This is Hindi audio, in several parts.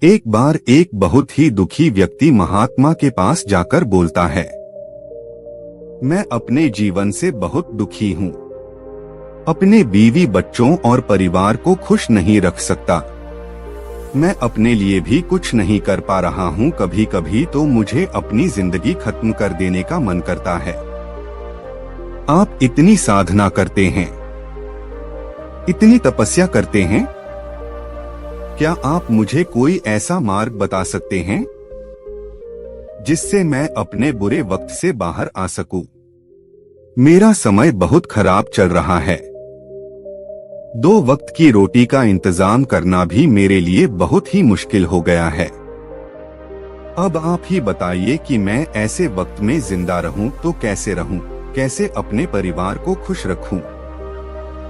एक बार एक बहुत ही दुखी व्यक्ति महात्मा के पास जाकर बोलता है, मैं अपने जीवन से बहुत दुखी हूँ। अपने बीवी बच्चों और परिवार को खुश नहीं रख सकता। मैं अपने लिए भी कुछ नहीं कर पा रहा हूँ। कभी कभी तो मुझे अपनी जिंदगी खत्म कर देने का मन करता है। आप इतनी साधना करते हैं, इतनी तपस्या करते हैं, क्या आप मुझे कोई ऐसा मार्ग बता सकते हैं जिससे मैं अपने बुरे वक्त से बाहर आ सकूं? मेरा समय बहुत खराब चल रहा है। 2 वक्त की रोटी का इंतजाम करना भी मेरे लिए बहुत ही मुश्किल हो गया है। अब आप ही बताइए कि मैं ऐसे वक्त में जिंदा रहूं तो कैसे रहूं, कैसे अपने परिवार को खुश रखूं?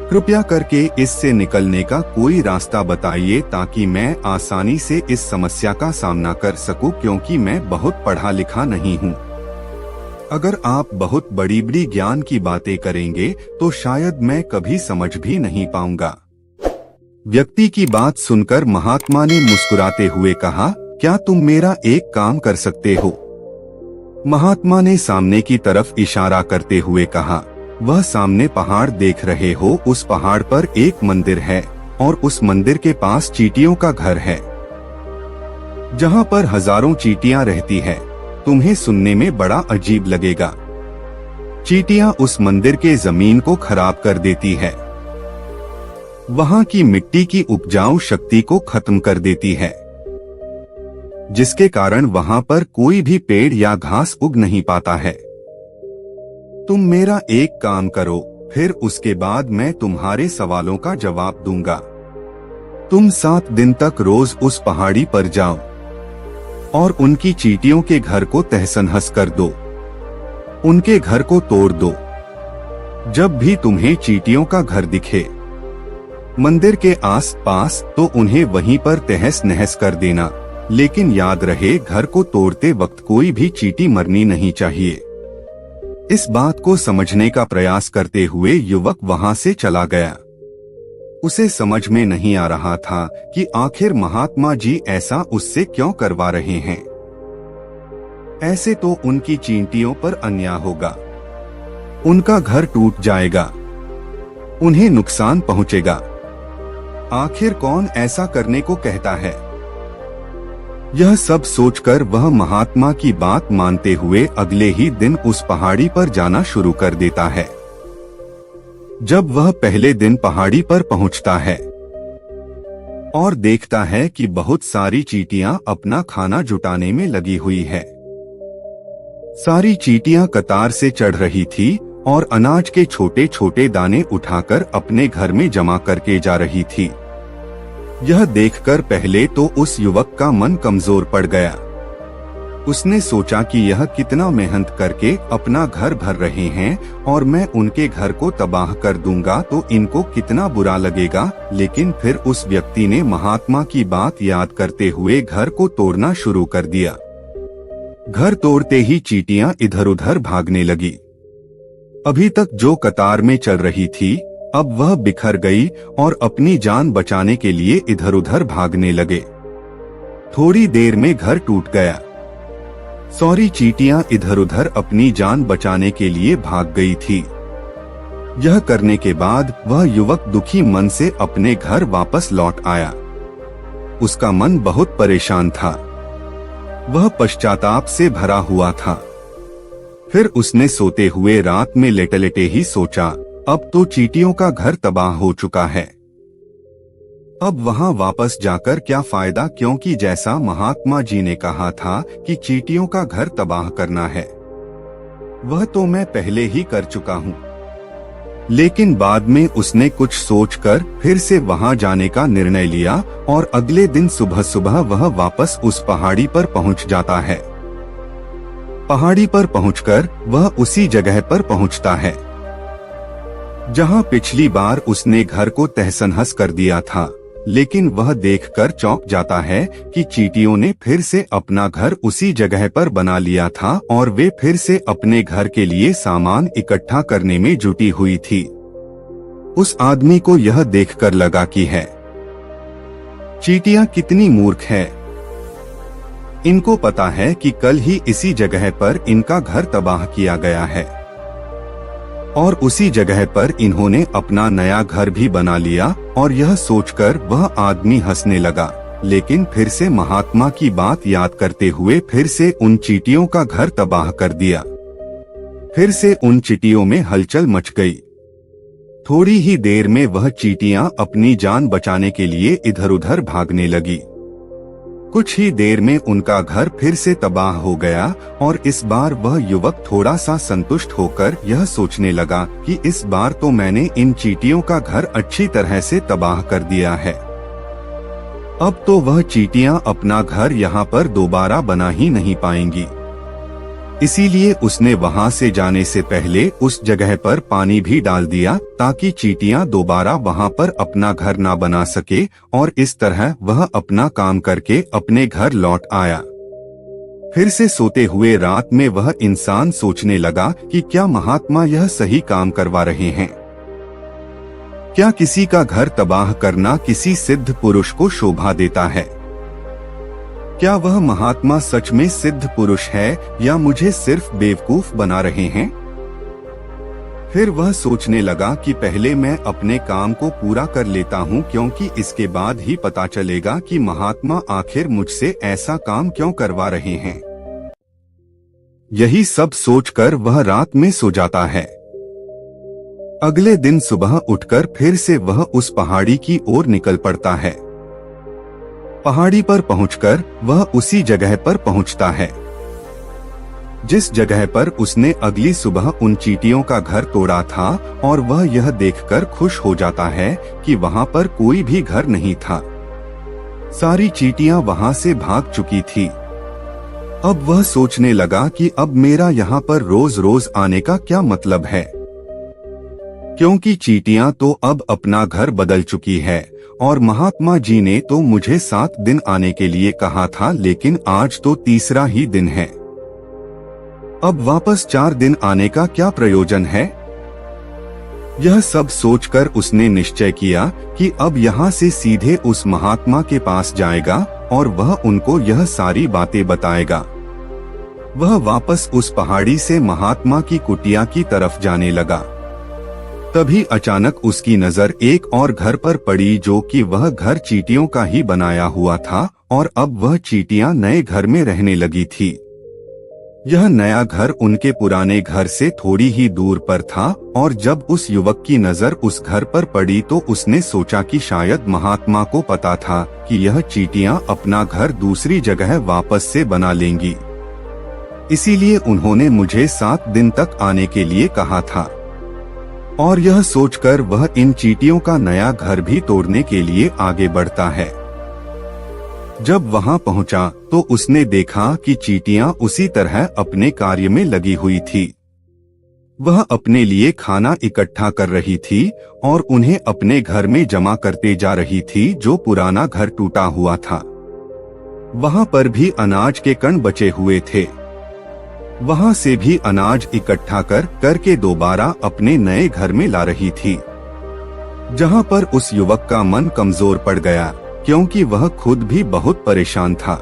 कृपया करके इससे निकलने का कोई रास्ता बताइए ताकि मैं आसानी से इस समस्या का सामना कर सकूं, क्योंकि मैं बहुत पढ़ा लिखा नहीं हूं। अगर आप बहुत बड़ी बड़ी ज्ञान की बातें करेंगे तो शायद मैं कभी समझ भी नहीं पाऊंगा। व्यक्ति की बात सुनकर महात्मा ने मुस्कुराते हुए कहा, क्या तुम मेरा एक काम कर सकते हो? महात्मा ने सामने की तरफ इशारा करते हुए कहा, वह सामने पहाड़ देख रहे हो, उस पहाड़ पर एक मंदिर है और उस मंदिर के पास चींटियों का घर है, जहाँ पर हजारों चींटियां रहती है। तुम्हें सुनने में बड़ा अजीब लगेगा। चींटियां उस मंदिर के जमीन को खराब कर देती है, वहाँ की मिट्टी की उपजाऊ शक्ति को खत्म कर देती है, जिसके कारण वहाँ पर कोई भी पेड़ या घास उग नहीं पाता है। तुम मेरा एक काम करो, फिर उसके बाद मैं तुम्हारे सवालों का जवाब दूंगा। तुम 7 दिन तक रोज उस पहाड़ी पर जाओ और उनकी चींटियों के घर को तहस-नहस कर दो, उनके घर को तोड़ दो। जब भी तुम्हें चींटियों का घर दिखे मंदिर के आस-पास तो उन्हें वहीं पर तहस-नहस कर देना, लेकिन याद रहे घर को तोड़ते वक्त कोई भी चींटी मरनी नहीं चाहिए। इस बात को समझने का प्रयास करते हुए युवक वहां से चला गया। उसे समझ में नहीं आ रहा था कि आखिर महात्मा जी ऐसा उससे क्यों करवा रहे हैं। ऐसे तो उनकी चींटियों पर अन्याय होगा, उनका घर टूट जाएगा, उन्हें नुकसान पहुंचेगा। आखिर कौन ऐसा करने को कहता है? यह सब सोचकर वह महात्मा की बात मानते हुए अगले ही दिन उस पहाड़ी पर जाना शुरू कर देता है। जब वह पहले दिन पहाड़ी पर पहुंचता है और देखता है कि बहुत सारी चींटियां अपना खाना जुटाने में लगी हुई है। सारी चींटियां कतार से चढ़ रही थी और अनाज के छोटे छोटे दाने उठाकर अपने घर में जमा करके जा रही थी। यह देखकर पहले तो उस युवक का मन कमजोर पड़ गया। उसने सोचा कि यह कितना मेहनत करके अपना घर भर रहे हैं और मैं उनके घर को तबाह कर दूंगा तो इनको कितना बुरा लगेगा। लेकिन फिर उस व्यक्ति ने महात्मा की बात याद करते हुए घर को तोड़ना शुरू कर दिया। घर तोड़ते ही चींटियां इधर उधर भागने लगी। अभी तक जो कतार में चल रही थी, अब वह बिखर गई और अपनी जान बचाने के लिए इधर उधर भागने लगे। थोड़ी देर में घर टूट गया। सारी चींटियां इधर उधर अपनी जान बचाने के लिए भाग गई थी। यह करने के बाद वह युवक दुखी मन से अपने घर वापस लौट आया। उसका मन बहुत परेशान था, वह पश्चाताप से भरा हुआ था। फिर उसने सोते हुए रात में लेटे लेटे ही सोचा, अब तो चींटियों का घर तबाह हो चुका है, अब वहां वापस जाकर क्या फायदा, क्योंकि जैसा महात्मा जी ने कहा था कि चींटियों का घर तबाह करना है, वह तो मैं पहले ही कर चुका हूं। लेकिन बाद में उसने कुछ सोचकर फिर से वहां जाने का निर्णय लिया और अगले दिन सुबह सुबह वह वापस उस पहाड़ी पर पहुंच जाता है। पहाड़ी पर पहुंचकर वह उसी जगह पर पहुंचता है जहां पिछली बार उसने घर को तहस-नहस कर दिया था। लेकिन वह देखकर चौंक जाता है कि चींटियों ने फिर से अपना घर उसी जगह पर बना लिया था और वे फिर से अपने घर के लिए सामान इकट्ठा करने में जुटी हुई थी। उस आदमी को यह देखकर लगा कि है चींटियां कितनी मूर्ख है, इनको पता है कि कल ही इसी जगह पर इनका घर तबाह किया गया है और उसी जगह पर इन्होंने अपना नया घर भी बना लिया। और यह सोचकर वह आदमी हंसने लगा, लेकिन फिर से महात्मा की बात याद करते हुए फिर से उन चींटियों का घर तबाह कर दिया। फिर से उन चींटियों में हलचल मच गई। थोड़ी ही देर में वह चींटियां अपनी जान बचाने के लिए इधर उधर भागने लगी। कुछ ही देर में उनका घर फिर से तबाह हो गया और इस बार वह युवक थोड़ा सा संतुष्ट होकर यह सोचने लगा कि इस बार तो मैंने इन चींटियों का घर अच्छी तरह से तबाह कर दिया है। अब तो वह चींटियां अपना घर यहाँ पर दोबारा बना ही नहीं पाएंगी। इसीलिए उसने वहां से जाने से पहले उस जगह पर पानी भी डाल दिया ताकि चींटियां दोबारा वहां पर अपना घर ना बना सके। और इस तरह वह अपना काम करके अपने घर लौट आया। फिर से सोते हुए रात में वह इंसान सोचने लगा कि क्या महात्मा यह सही काम करवा रहे हैं? क्या किसी का घर तबाह करना किसी सिद्ध पुरुष को शोभा देता है? क्या वह महात्मा सच में सिद्ध पुरुष है या मुझे सिर्फ बेवकूफ बना रहे हैं? फिर वह सोचने लगा कि पहले मैं अपने काम को पूरा कर लेता हूँ, क्योंकि इसके बाद ही पता चलेगा कि महात्मा आखिर मुझसे ऐसा काम क्यों करवा रहे हैं। यही सब सोचकर वह रात में सो जाता है। अगले दिन सुबह उठकर फिर से वह उस पहाड़ी की ओर निकल पड़ता है। पहाड़ी पर पहुंचकर वह उसी जगह पर पहुंचता है जिस जगह पर उसने अगली सुबह उन चींटियों का घर तोड़ा था। और वह यह देखकर खुश हो जाता है कि वहां पर कोई भी घर नहीं था। सारी चींटियां वहां से भाग चुकी थी। अब वह सोचने लगा कि अब मेरा यहाँ पर रोज रोज आने का क्या मतलब है, क्योंकि चींटियां तो अब अपना घर बदल चुकी है और महात्मा जी ने तो मुझे 7 दिन आने के लिए कहा था, लेकिन आज तो तीसरा ही दिन है। अब वापस 4 दिन आने का क्या प्रयोजन है? यह सब सोचकर उसने निश्चय किया कि अब यहाँ से सीधे उस महात्मा के पास जाएगा और वह उनको यह सारी बातें बताएगा। वह वापस उस पहाड़ी से महात्मा की कुटिया की तरफ जाने लगा। तभी अचानक उसकी नजर एक और घर पर पड़ी, जो कि वह घर चींटियों का ही बनाया हुआ था और अब वह चींटियां नए घर में रहने लगी थी। यह नया घर उनके पुराने घर से थोड़ी ही दूर पर था और जब उस युवक की नजर उस घर पर पड़ी तो उसने सोचा कि शायद महात्मा को पता था कि यह चींटियां अपना घर दूसरी जगह वापस से बना लेंगी, इसीलिए उन्होंने मुझे 7 दिन तक आने के लिए कहा था। और यह सोचकर वह इन चींटियों का नया घर भी तोड़ने के लिए आगे बढ़ता है। जब वहां पहुंचा तो उसने देखा कि चींटियां उसी तरह अपने कार्य में लगी हुई थी। वह अपने लिए खाना इकट्ठा कर रही थी और उन्हें अपने घर में जमा करते जा रही थी, जो पुराना घर टूटा हुआ था। वहां पर भी अनाज के कण बचे हुए थे। वहां से भी अनाज इकट्ठा करके दोबारा अपने नए घर में ला रही थी, जहां पर उस युवक का मन कमजोर पड़ गया, क्योंकि वह खुद भी बहुत परेशान था।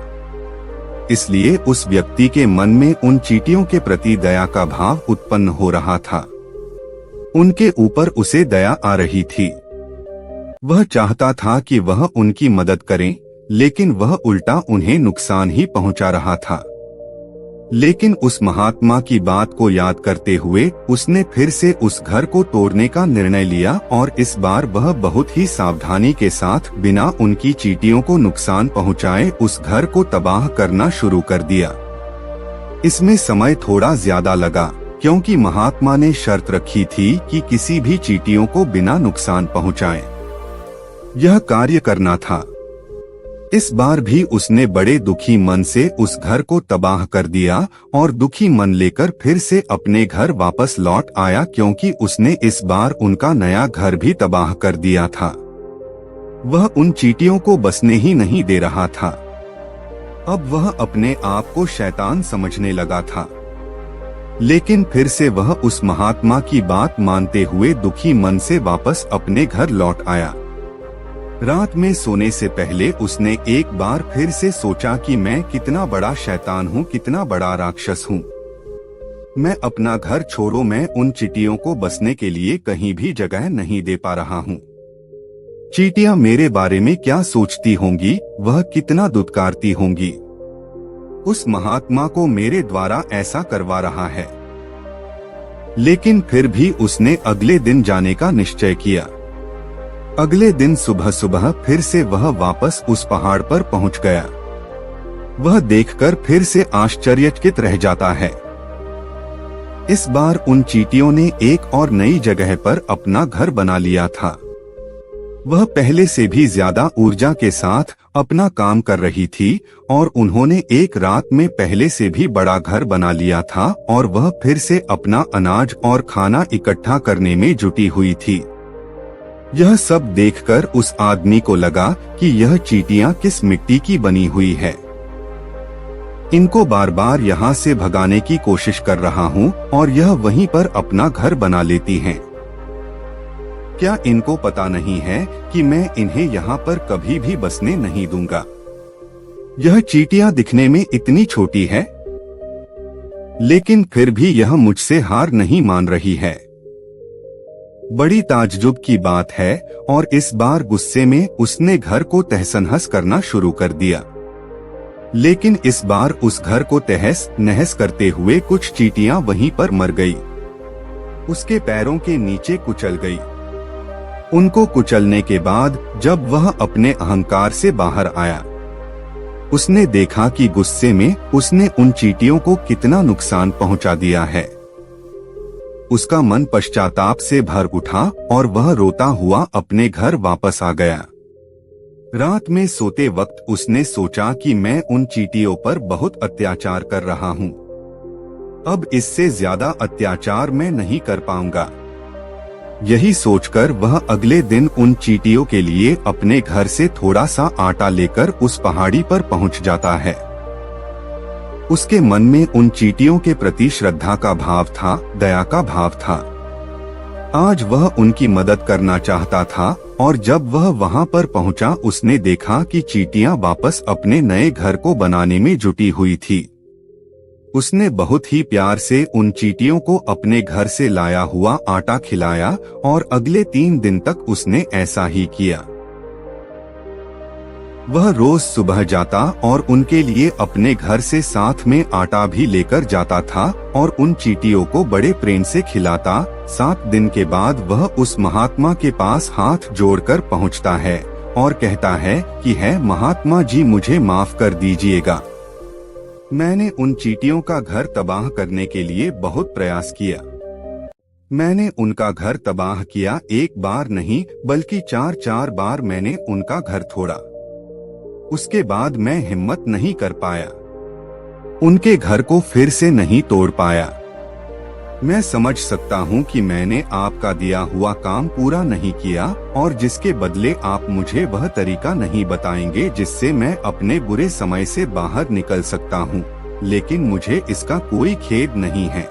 इसलिए उस व्यक्ति के मन में उन चींटियों के प्रति दया का भाव उत्पन्न हो रहा था। उनके ऊपर उसे दया आ रही थी। वह चाहता था कि वह उनकी मदद करे, लेकिन वह उल्टा उन्हें नुकसान ही पहुंचा रहा था। लेकिन उस महात्मा की बात को याद करते हुए उसने फिर से उस घर को तोड़ने का निर्णय लिया और इस बार वह बहुत ही सावधानी के साथ बिना उनकी चींटियों को नुकसान पहुंचाए उस घर को तबाह करना शुरू कर दिया। इसमें समय थोड़ा ज्यादा लगा, क्योंकि महात्मा ने शर्त रखी थी कि किसी भी चींटियों को बिना नुकसान पहुंचाए यह कार्य करना था। इस बार भी उसने बड़े दुखी मन से उस घर को तबाह कर दिया और दुखी मन लेकर फिर से अपने घर वापस लौट आया, क्योंकि उसने इस बार उनका नया घर भी तबाह कर दिया था। वह उन चींटियों को बसने ही नहीं दे रहा था। अब वह अपने आप को शैतान समझने लगा था। लेकिन फिर से वह उस महात्मा की बात मानते हुए दुखी मन से वापस अपने घर लौट आया। रात में सोने से पहले उसने एक बार फिर से सोचा कि मैं कितना बड़ा शैतान हूँ, कितना बड़ा राक्षस हूँ। मैं अपना घर छोड़ो, मैं उन चींटियों को बसने के लिए कहीं भी जगह नहीं दे पा रहा हूँ। चींटियां मेरे बारे में क्या सोचती होंगी, वह कितना दुत्कारती होंगी। उस महात्मा को मेरे द्वारा ऐसा करवा रहा है। लेकिन फिर भी उसने अगले दिन जाने का निश्चय किया। अगले दिन सुबह सुबह फिर से वह वापस उस पहाड़ पर पहुंच गया। वह देखकर फिर से आश्चर्यचकित रह जाता है। इस बार उन चींटियों ने एक और नई जगह पर अपना घर बना लिया था। वह पहले से भी ज्यादा ऊर्जा के साथ अपना काम कर रही थी और उन्होंने एक रात में पहले से भी बड़ा घर बना लिया था और वह फिर से अपना अनाज और खाना इकट्ठा करने में जुटी हुई थी। यह सब देखकर उस आदमी को लगा कि यह चींटियां किस मिट्टी की बनी हुई है। इनको बार बार यहाँ से भगाने की कोशिश कर रहा हूँ और यह वहीं पर अपना घर बना लेती हैं। क्या इनको पता नहीं है कि मैं इन्हें यहाँ पर कभी भी बसने नहीं दूंगा। यह चींटियां दिखने में इतनी छोटी है, लेकिन फिर भी यह मुझसे हार नहीं मान रही है। बड़ी ताज्जुब की बात है और इस बार गुस्से में उसने घर को तहस-नहस करना शुरू कर दिया। लेकिन इस बार उस घर को तहस नहस करते हुए कुछ चींटियां वहीं पर मर गई। उसके पैरों के नीचे कुचल गई। उनको कुचलने के बाद जब वह अपने अहंकार से बाहर आया, उसने देखा कि गुस्से में उसने उन चींटियों को कितना नुकसान पहुंचा दिया है। उसका मन पश्चाताप से भर उठा और वह रोता हुआ अपने घर वापस आ गया। रात में सोते वक्त उसने सोचा कि मैं उन चींटियों पर बहुत अत्याचार कर रहा हूँ। अब इससे ज्यादा अत्याचार मैं नहीं कर पाऊंगा। यही सोचकर वह अगले दिन उन चींटियों के लिए अपने घर से थोड़ा सा आटा लेकर उस पहाड़ी पर पहुंच जाता है। उसके मन में उन चींटियों के प्रति श्रद्धा का भाव था, दया का भाव था। आज वह उनकी मदद करना चाहता था और जब वह वहां पर पहुंचा, उसने देखा कि चींटियां वापस अपने नए घर को बनाने में जुटी हुई थी। उसने बहुत ही प्यार से उन चींटियों को अपने घर से लाया हुआ आटा खिलाया और अगले 3 दिन तक उसने ऐसा ही किया। वह रोज सुबह जाता और उनके लिए अपने घर से साथ में आटा भी लेकर जाता था और उन चींटियों को बड़े प्रेम से खिलाता। 7 दिन के बाद वह उस महात्मा के पास हाथ जोड़कर पहुंचता है और कहता है कि है महात्मा जी, मुझे माफ कर दीजिएगा। मैंने उन चींटियों का घर तबाह करने के लिए बहुत प्रयास किया। मैंने उनका घर तबाह किया, एक बार नहीं बल्कि 4 बार मैंने उनका घर तोड़ा। उसके बाद मैं हिम्मत नहीं कर पाया, उनके घर को फिर से नहीं तोड़ पाया। मैं समझ सकता हूँ कि मैंने आपका दिया हुआ काम पूरा नहीं किया और जिसके बदले आप मुझे वह तरीका नहीं बताएंगे जिससे मैं अपने बुरे समय से बाहर निकल सकता हूँ। लेकिन मुझे इसका कोई खेद नहीं है,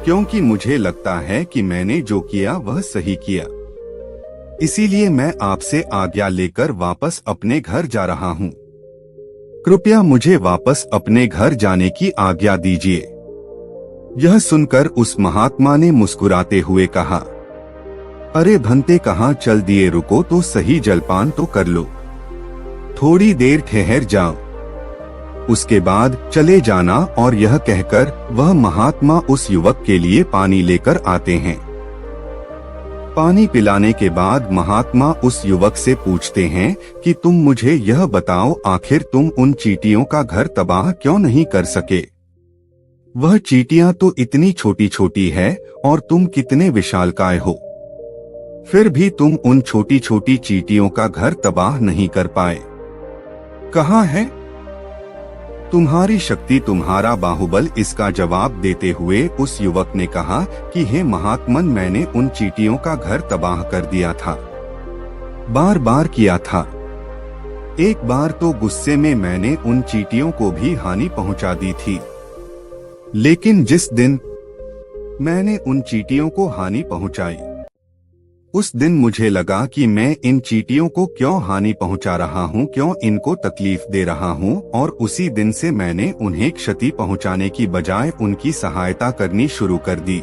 क्योंकि मुझे लगता है कि मैंने जो किया वह सही किया। इसीलिए मैं आपसे आज्ञा लेकर वापस अपने घर जा रहा हूँ। कृपया मुझे वापस अपने घर जाने की आज्ञा दीजिए। यह सुनकर उस महात्मा ने मुस्कुराते हुए कहा, अरे भंते, कहाँ चल दिए, रुको तो सही, जलपान तो कर लो, थोड़ी देर ठहर जाओ, उसके बाद चले जाना। और यह कहकर वह महात्मा उस युवक के लिए पानी लेकर आते हैं। पानी पिलाने के बाद महात्मा उस युवक से पूछते हैं कि तुम मुझे यह बताओ, आखिर तुम उन चींटियों का घर तबाह क्यों नहीं कर सके? वह चींटियां तो इतनी छोटी छोटी है और तुम कितने विशालकाय हो, फिर भी तुम उन छोटी छोटी चींटियों का घर तबाह नहीं कर पाए। कहाँ है तुम्हारी शक्ति, तुम्हारा बाहुबल? इसका जवाब देते हुए उस युवक ने कहा कि हे महात्मन, मैंने उन चींटियों का घर तबाह कर दिया था, बार बार किया था। एक बार तो गुस्से में मैंने उन चींटियों को भी हानि पहुंचा दी थी, लेकिन जिस दिन मैंने उन चींटियों को हानि पहुंचाई, उस दिन मुझे लगा कि मैं इन चींटियों को क्यों हानि पहुंचा रहा हूं, क्यों इनको तकलीफ दे रहा हूं, और उसी दिन से मैंने उन्हें क्षति पहुंचाने की बजाय उनकी सहायता करनी शुरू कर दी।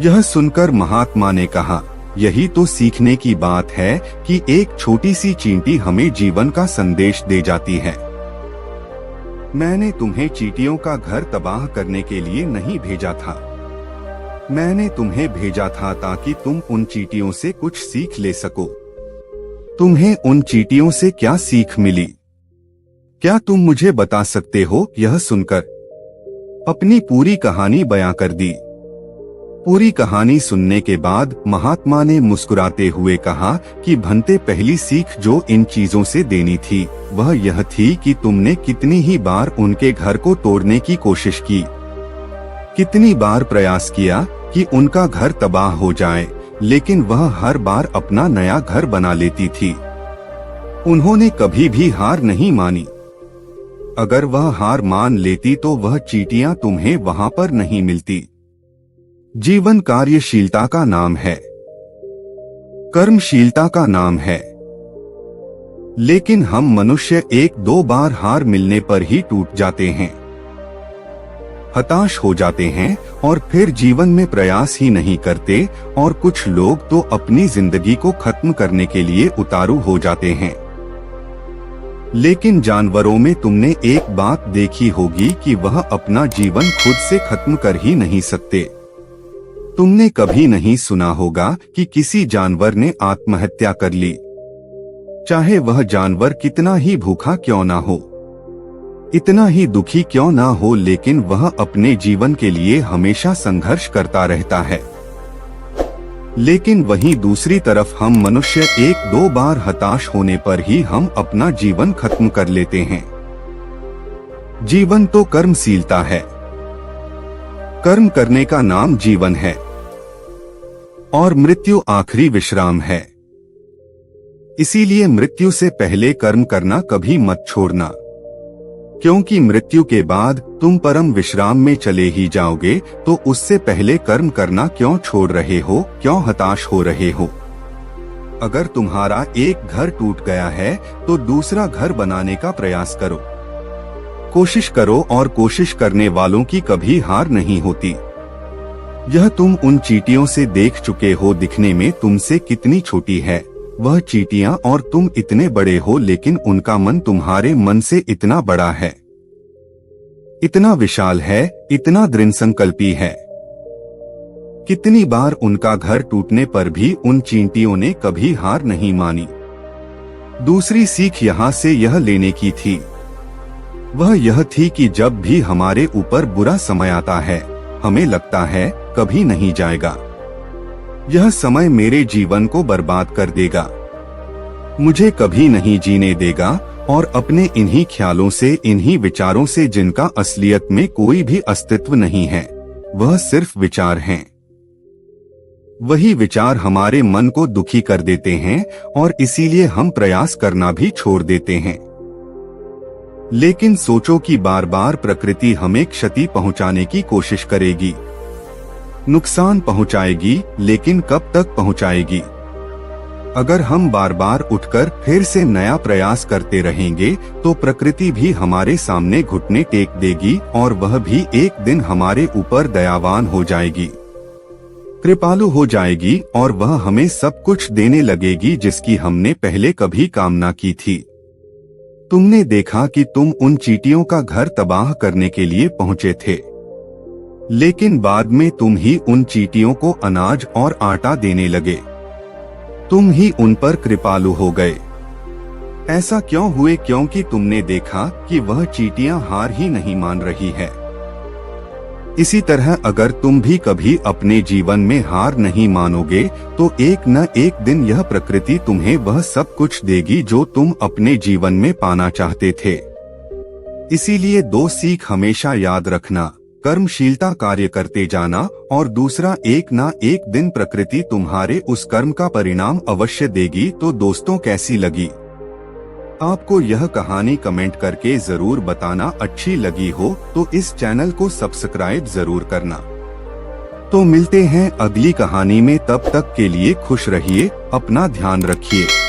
यह सुनकर महात्मा ने कहा, यही तो सीखने की बात है कि एक छोटी सी चींटी हमें जीवन का संदेश दे जाती है। मैंने तुम्हें चींटियों का घर तबाह करने के लिए नहीं भेजा था। मैंने तुम्हें भेजा था ताकि तुम उन चींटियों से कुछ सीख ले सको। तुम्हें उन चींटियों से क्या सीख मिली? क्या तुम मुझे बता सकते हो? यह सुनकर अपनी पूरी कहानी बयां कर दी। पूरी कहानी सुनने के बाद महात्मा ने मुस्कुराते हुए कहा कि भंते, पहली सीख जो इन चीजों से देनी थी वह यह थी कि तुमने कितनी ही बार उनके घर को तोड़ने की कोशिश की, कितनी बार प्रयास किया कि उनका घर तबाह हो जाए, लेकिन वह हर बार अपना नया घर बना लेती थी। उन्होंने कभी भी हार नहीं मानी। अगर वह हार मान लेती तो वह चींटियां तुम्हें वहां पर नहीं मिलती। जीवन कार्यशीलता का नाम है, कर्मशीलता का नाम है, लेकिन हम मनुष्य एक दो बार हार मिलने पर ही टूट जाते हैं, हताश हो जाते हैं और फिर जीवन में प्रयास ही नहीं करते, और कुछ लोग तो अपनी जिंदगी को खत्म करने के लिए उतारू हो जाते हैं। लेकिन जानवरों में तुमने एक बात देखी होगी कि वह अपना जीवन खुद से खत्म कर ही नहीं सकते। तुमने कभी नहीं सुना होगा कि किसी जानवर ने आत्महत्या कर ली, चाहे वह जानवर कितना ही भूखा क्यों ना हो, इतना ही दुखी क्यों ना हो, लेकिन वह अपने जीवन के लिए हमेशा संघर्ष करता रहता है। लेकिन वहीं दूसरी तरफ हम मनुष्य एक दो बार हताश होने पर ही हम अपना जीवन खत्म कर लेते हैं। जीवन तो कर्मशीलता है, कर्म करने का नाम जीवन है, और मृत्यु आखिरी विश्राम है। इसीलिए मृत्यु से पहले कर्म करना कभी मत छोड़ना, क्योंकि मृत्यु के बाद तुम परम विश्राम में चले ही जाओगे, तो उससे पहले कर्म करना क्यों छोड़ रहे हो, क्यों हताश हो रहे हो? अगर तुम्हारा एक घर टूट गया है तो दूसरा घर बनाने का प्रयास करो, कोशिश करो, और कोशिश करने वालों की कभी हार नहीं होती। यह तुम उन चींटियों से देख चुके हो, दिखने में तुमसे कितनी छोटी है वह चींटियां, और तुम इतने बड़े हो, लेकिन उनका मन तुम्हारे मन से इतना बड़ा है, इतना विशाल है, इतना दृढ़ संकल्पी है। कितनी बार उनका घर टूटने पर भी उन चींटियों ने कभी हार नहीं मानी। दूसरी सीख यहाँ से यह लेने की थी, वह यह थी कि जब भी हमारे ऊपर बुरा समय आता है, हमें लगता है कभी नहीं जाएगा, यह समय मेरे जीवन को बर्बाद कर देगा, मुझे कभी नहीं जीने देगा, और अपने इन्हीं ख्यालों से, इन्हीं विचारों से, जिनका असलियत में कोई भी अस्तित्व नहीं है, वह सिर्फ विचार हैं। वही विचार हमारे मन को दुखी कर देते हैं, और इसीलिए हम प्रयास करना भी छोड़ देते हैं। लेकिन सोचो कि बार बार प्रकृति हमें क्षति पहुंचाने की कोशिश करेगी, नुकसान पहुंचाएगी, लेकिन कब तक पहुंचाएगी? अगर हम बार बार उठकर फिर से नया प्रयास करते रहेंगे तो प्रकृति भी हमारे सामने घुटने टेक देगी, और वह भी एक दिन हमारे ऊपर दयावान हो जाएगी, कृपालु हो जाएगी, और वह हमें सब कुछ देने लगेगी जिसकी हमने पहले कभी कामना की थी। तुमने देखा कि तुम उन चींटियों का घर तबाह करने के लिए पहुंचे थे, लेकिन बाद में तुम ही उन चींटियों को अनाज और आटा देने लगे, तुम ही उन पर कृपालु हो गए। ऐसा क्यों हुए? क्योंकि तुमने देखा कि वह चींटियां हार ही नहीं मान रही है। इसी तरह अगर तुम भी कभी अपने जीवन में हार नहीं मानोगे तो एक न एक दिन यह प्रकृति तुम्हें वह सब कुछ देगी जो तुम अपने जीवन में पाना चाहते थे। इसीलिए दो सीख हमेशा याद रखना, कर्मशीलता कार्य करते जाना, और दूसरा एक ना एक दिन प्रकृति तुम्हारे उस कर्म का परिणाम अवश्य देगी। तो दोस्तों, कैसी लगी आपको यह कहानी? कमेंट करके जरूर बताना। अच्छी लगी हो तो इस चैनल को सब्सक्राइब जरूर करना। तो मिलते हैं अगली कहानी में, तब तक के लिए खुश रहिए, अपना ध्यान रखिए।